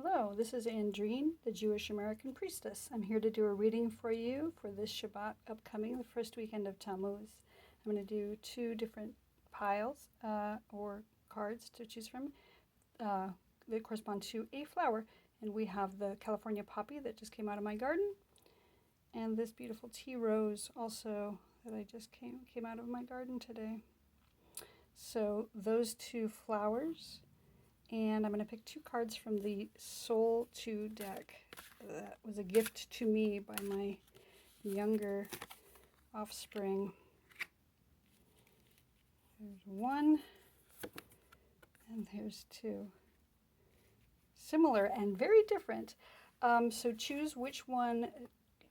Hello, this is Andreen, the Jewish American Priestess. I'm here to do a reading for you for this Shabbat upcoming, the first weekend of Tammuz. I'm going to do two different piles or cards to choose from that correspond to a flower. And we have the California poppy that just came out of my garden, and this beautiful tea rose also that I just came out of my garden today. So those two flowers. And I'm going to pick two cards from the Soul 2 deck. That was a gift to me by my younger offspring. There's one, and there's two. Similar and very different. So choose which one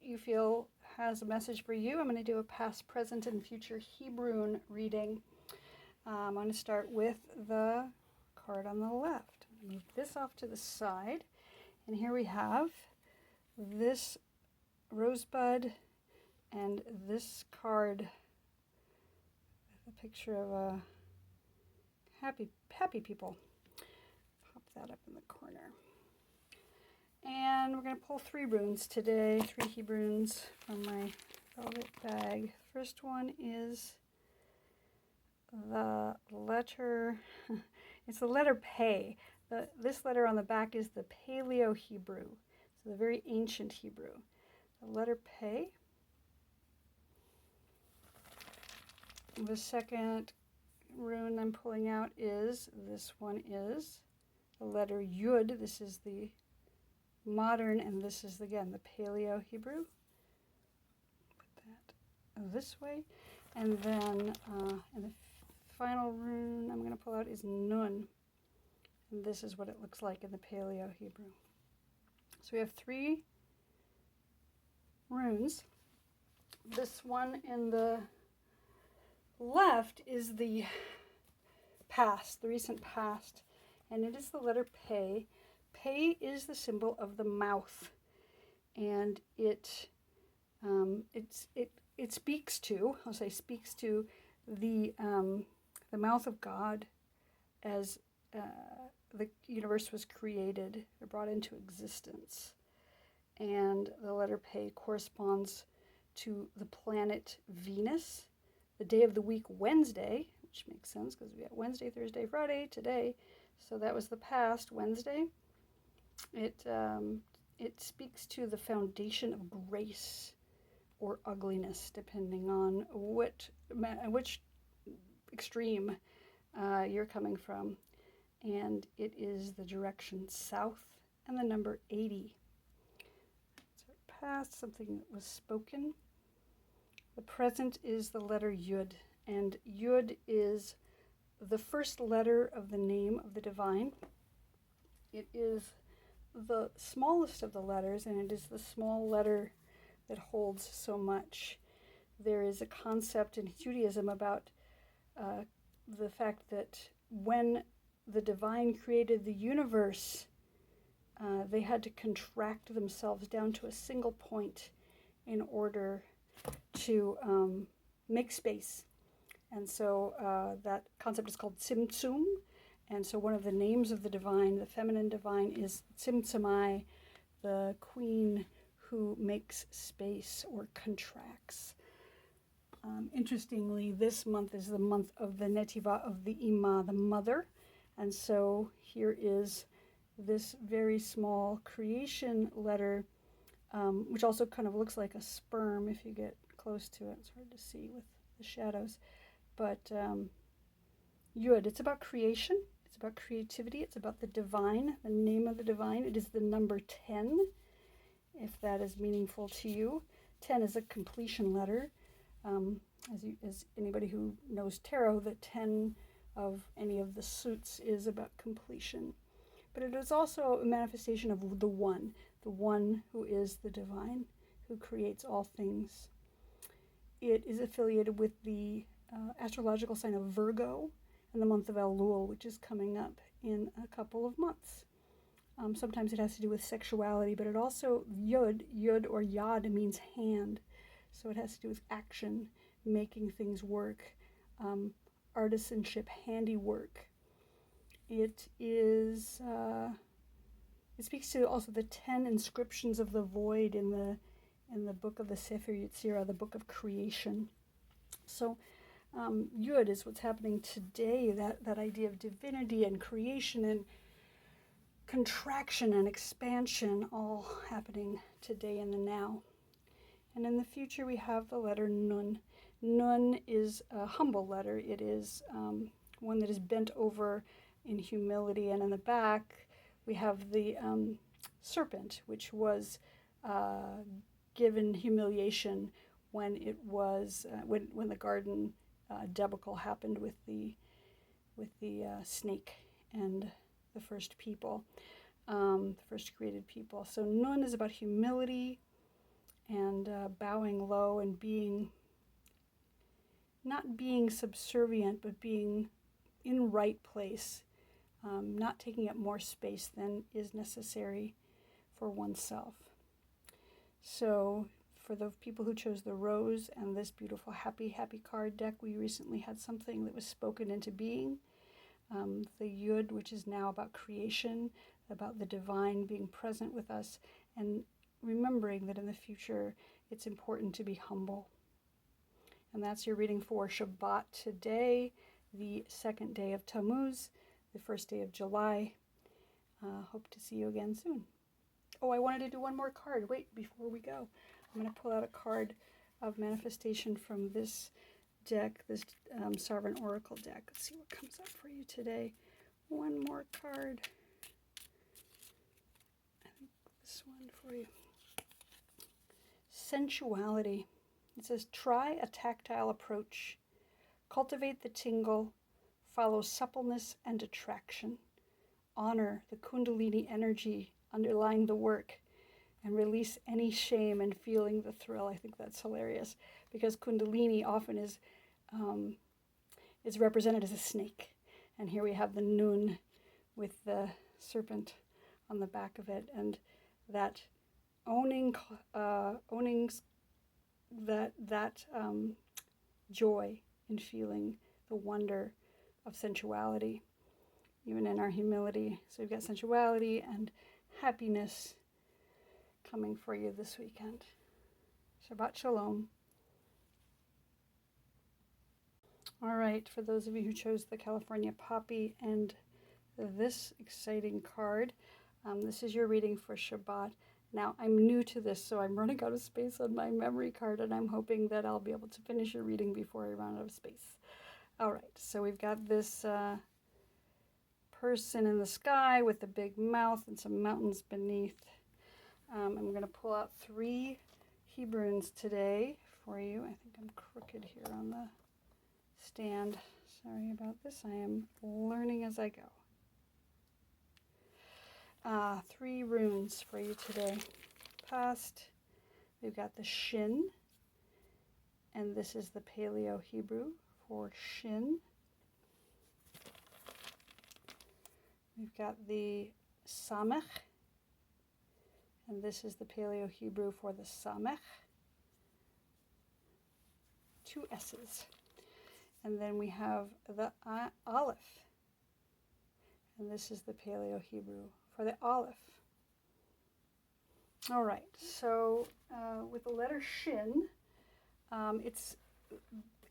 you feel has a message for you. I'm going to do a past, present, and future Hebrune reading. I'm going to start with the card on the left. Move this off to the side, and here we have this rosebud and this card with a picture of a happy people. Pop that up in the corner. And we're going to pull 3 runes today, 3 Hebrunes from my velvet bag. First one is the letter, it's the letter Pei. This letter on the back is the Paleo Hebrew, so the very ancient Hebrew. The letter Pei. The second rune I'm pulling out is, this one is the letter Yud. This is the modern, and this is, again, the Paleo Hebrew. Put that this way. And then in the final rune I'm going to pull out is Nun. And this is what it looks like in the Paleo Hebrew. So we have 3 runes. This one in the left is the past, the recent past, and it is the letter Pei. Pei is the symbol of the mouth, and it speaks to, I'll say speaks to the mouth of God as the universe was created or brought into existence. And the letter Pei corresponds to the planet Venus, the day of the week Wednesday, which makes sense because we got Wednesday, Thursday, Friday today. So that was the past, Wednesday. It speaks to the foundation of grace or ugliness, depending on which extreme you're coming from. And it is the direction south and the number 80. So past, something that was spoken. The present is the letter Yud, and Yud is the first letter of the name of the divine. It is the smallest of the letters, and it is the small letter that holds so much. There is a concept in Judaism about the fact that when the divine created the universe, they had to contract themselves down to a single point in order to make space. And so that concept is called Tzimtzum. And so one of the names of the divine, the feminine divine, is Tzimtzumai, the queen who makes space or contracts. Interestingly, this month is the month of the Netiva of the Ima, the mother. And so here is this very small creation letter, which also kind of looks like a sperm if you get close to it. It's hard to see with the shadows. But Yud, it's about creation. It's about creativity. It's about the divine, the name of the divine. It is the number 10, if that is meaningful to you. 10 is a completion letter. As anybody who knows tarot, the 10 of any of the suits is about completion. But it is also a manifestation of the one who is the divine, who creates all things. It is affiliated with the astrological sign of Virgo and the month of Elul, which is coming up in a couple of months. Sometimes it has to do with sexuality, but it also, Yud or Yad means hand. So it has to do with action, making things work, artisanship, handiwork. It is It speaks to also the 10 inscriptions of the void in the book of the Sefer Yetzirah, the book of creation. So Yud is what's happening today, that idea of divinity and creation and contraction and expansion, all happening today in the now. And in the future we have the letter Nun. Nun is a humble letter. It is one that is bent over in humility, and in the back we have the serpent, which was given humiliation when it was when the garden debacle happened with the snake and the first people, the first created people. So Nun is about humility and bowing low and not being subservient, but being in right place, not taking up more space than is necessary for oneself. So for the people who chose the rose and this beautiful happy card deck, we recently had something that was spoken into being. The Yud, which is now about creation, about the divine being present with us, and remembering that in the future it's important to be humble. And that's your reading for Shabbat today, the second day of Tammuz, the first day of July. Hope to see you again soon. Oh, I wanted to do one more card. Wait, before we go, I'm going to pull out a card of manifestation from this deck, this Sovereign Oracle deck. Let's see what comes up for you today. One more card. I think this one for you. Sensuality. It says, try a tactile approach. Cultivate the tingle. Follow suppleness and attraction. Honor the Kundalini energy underlying the work, and release any shame and feeling the thrill. I think that's hilarious, because Kundalini often is represented as a snake. And here we have the Nun with the serpent on the back of it, and that owning that joy in feeling the wonder of sensuality, even in our humility. So we've got sensuality and happiness coming for you this weekend. Shabbat Shalom. All right, for those of you who chose the California Poppy and this exciting card, this is your reading for Shabbat. Now, I'm new to this, so I'm running out of space on my memory card, and I'm hoping that I'll be able to finish your reading before I run out of space. All right, so we've got this person in the sky with a big mouth and some mountains beneath. I'm going to pull out 3 Hebrunes today for you. I think I'm crooked here on the stand. Sorry about this. I am learning as I go. 3 runes for you today. Past, we've got the Shin, and this is the Paleo Hebrew for Shin. We've got the Samech, and this is the Paleo Hebrew for the Samech. 2 S's. And then we have the Aleph, and this is the Paleo Hebrew for the Aleph. All right, so with the letter Shin,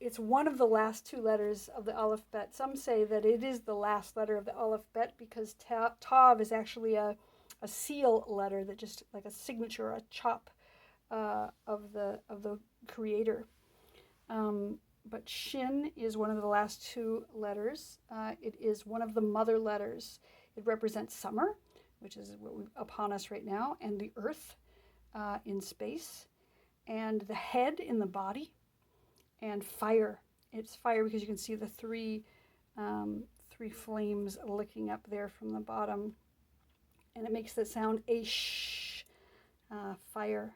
it's one of the last 2 letters of the Aleph Bet. Some say that it is the last letter of the Aleph Bet because Tav is actually a seal letter, that just like a signature, a chop of the creator. But Shin is one of the last 2 letters. It is one of the mother letters. It represents summer, which is what we've upon us right now, and the earth in space, and the head in the body, and fire. It's fire because you can see the 3 flames licking up there from the bottom, and it makes the sound Aish, fire.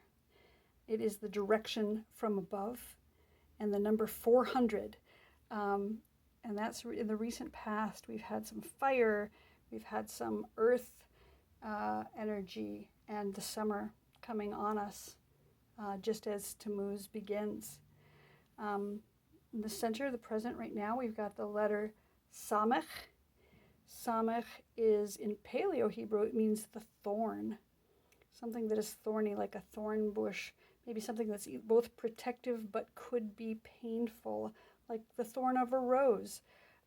It is the direction from above, and the number 400. And that's in the recent past. We've had some fire, we've had some earth energy, and the summer coming on us just as Tammuz begins. In the center, the present right now, we've got the letter Samech, Samech is, in Paleo Hebrew, it means the thorn. Something that is thorny, like a thorn bush. Maybe something that's both protective but could be painful, like the thorn of a rose.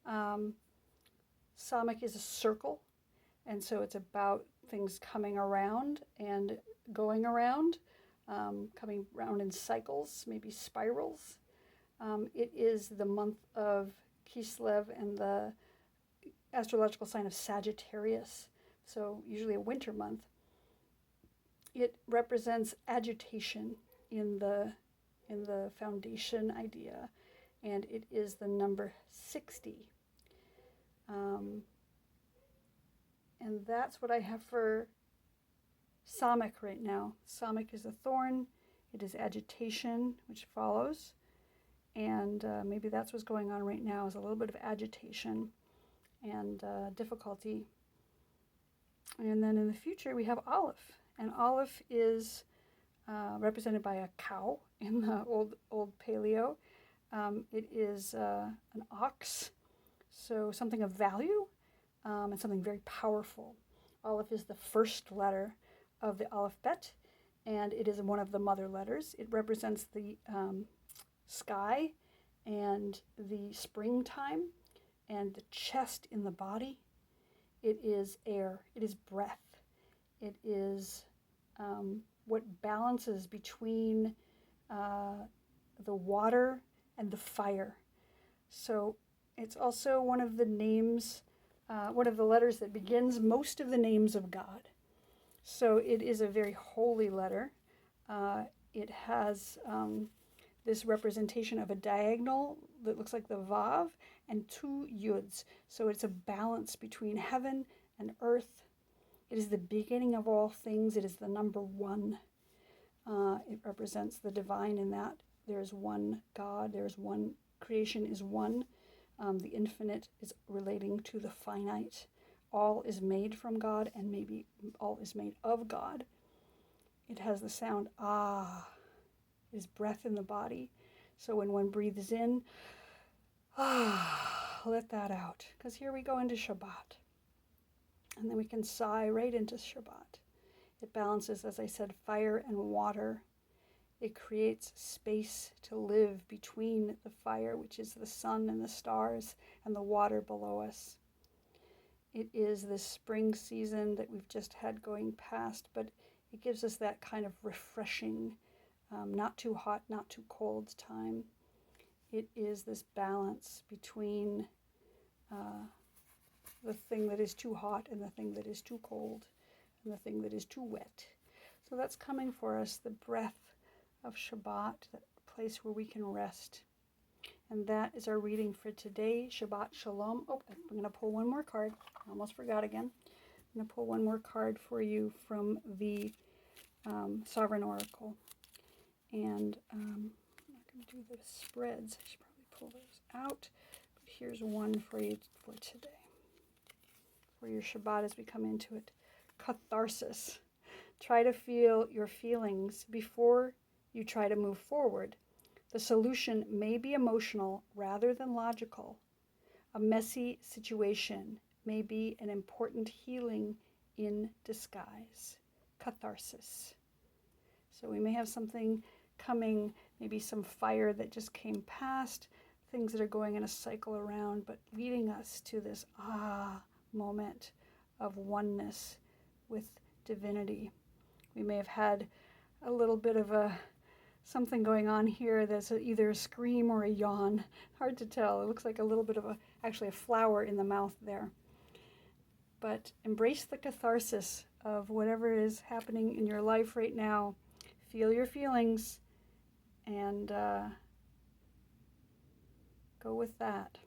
Samech is a circle, and so it's about things coming around and going around, coming around in cycles, maybe spirals. It is the month of Kislev and the astrological sign of Sagittarius, so usually a winter month. It represents agitation in the foundation idea, and it is the number 60. And that's what I have for Samech right now. Samech is a thorn. It is agitation, which follows. And maybe that's what's going on right now, is a little bit of agitation and difficulty. And then in the future, we have Aleph. And Aleph is represented by a cow in the old Paleo. It is an ox, so something of value and something very powerful. Aleph is the first letter of the alphabet, and it is one of the mother letters. It represents the sky and the springtime and the chest in the body. It is air. It is breath. It is what balances between the water and the fire. So it's also one of the names, one of the letters that begins most of the names of God. So it is a very holy letter. It has this representation of a diagonal that looks like the Vav and two Yuds. So it's a balance between heaven and earth. It is the beginning of all things. It is the number 1. It represents the divine in that there is one God, there is one, creation is one. The infinite is relating to the finite. All is made from God, and maybe all is made of God. It has the sound ah, is breath in the body. So when one breathes in, ah, let that out. Because here we go into Shabbat. And then we can sigh right into Shabbat. It balances, as I said, fire and water. It creates space to live between the fire, which is the sun and the stars, and the water below us. It is this spring season that we've just had going past, but it gives us that kind of refreshing, not too hot, not too cold time. It is this balance between the thing that is too hot and the thing that is too cold and the thing that is too wet. So that's coming for us, the breath of Shabbat, that place where we can rest. And that is our reading for today. Shabbat Shalom. Oh, I'm going to pull one more card. I almost forgot again. I'm going to pull one more card for you from the Sovereign Oracle. And I'm not going to do the spreads. I should probably pull those out. But here's one for you for today, for your Shabbat as we come into it. Catharsis. Try to feel your feelings before you try to move forward. The solution may be emotional rather than logical. A messy situation may be an important healing in disguise. Catharsis. So we may have something coming, maybe some fire that just came past, things that are going in a cycle around, but leading us to this moment of oneness with divinity. We may have had a little bit of something going on here that's either a scream or a yawn. Hard to tell. It looks like a little bit of actually a flower in the mouth there. But embrace the catharsis of whatever is happening in your life right now. Feel your feelings and go with that.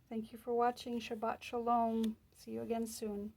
Thank you for watching. Shabbat Shalom. See you again soon.